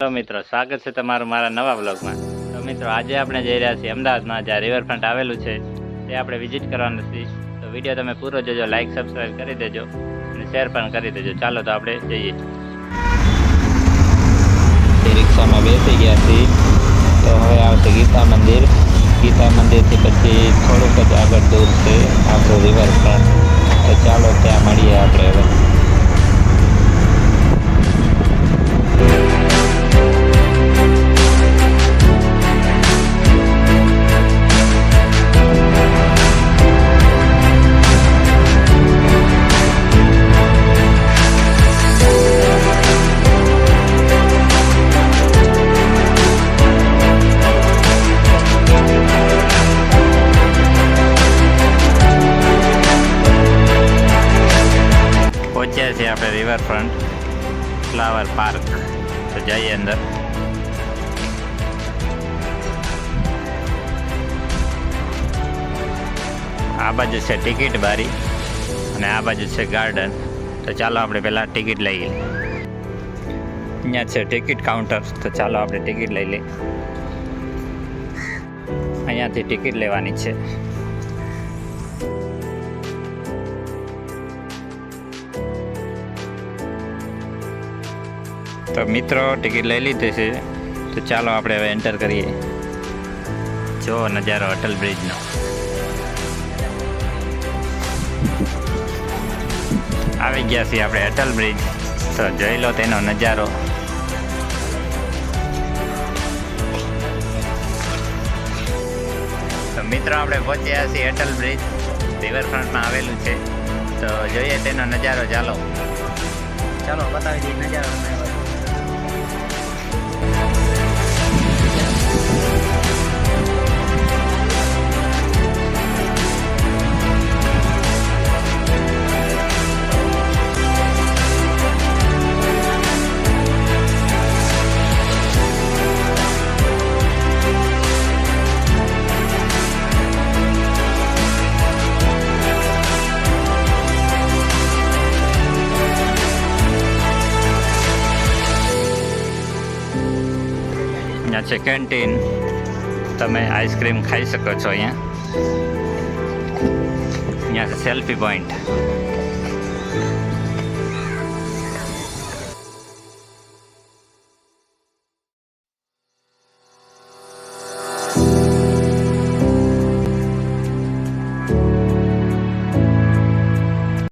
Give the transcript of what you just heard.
Hello મિત્રો, સ્વાગત છે તમારું મારા નવા બ્લોગમાં. તો મિત્રો, આજે આપણે જઈ રહ્યા છીએ અમદાવાદમાં, જ્યાં રિવરફ્રન્ટ આવેલું છે તે આપણે વિઝિટ કરવાનું છે. તો વિડીયો તમે પૂરો જોજો, લાઈક સબસ્ક્રાઈબ કરી દેજો અને શેર પણ કરી દેજો. ચાલો તો આપણે જઈએ. રિક્ષામાં બેસી ગયા છીએ. તો હવે આવશે ગીતા મંદિર. ગીતા મંદિરથી પછી થોડુંક જ આગળ દૂર છે આપણું રિવરફ્રન્ટ. તો ચાલો ત્યાં મળીએ આપણે હવે. પહોંચ્યા છીએ આપણે રિવરફ્રન્ટ ફ્લાવર પાર્ક. તો જઈએ અંદર. આ બાજુ છે ટિકિટ બારી અને આ બાજુ છે ગાર્ડન. તો ચાલો આપણે પહેલાં ટિકિટ લઈએ. અહીંયા છે ટિકિટ કાઉન્ટર. તો ચાલો આપણે ટિકિટ લઈ લઈએ. અહીંયાથી ટિકિટ લેવાની છે. તો મિત્રો, ટિકિટ લઈ લીધી છે. તો ચાલો આપણે હવે એન્ટર કરીએ. જો નજારો અટલ બ્રિજનો. આવી ગયા છીએ આપણે અટલ બ્રિજ. તો જોઈ લો તેનો નજારો. તો મિત્રો, આપણે પહોંચ્યા છીએ અટલ બ્રિજ. રિવરફ્રન્ટમાં આવેલું છે. તો જોઈએ તેનો નજારો. ચાલો બતાવી દઈએ નજારો. અહીંયા છે કેન્ટીન. તમે આઈસ્ક્રીમ ખાઈ શકો છો અહીંયા. અહીંયા છે સેલ્ફી પોઈન્ટ.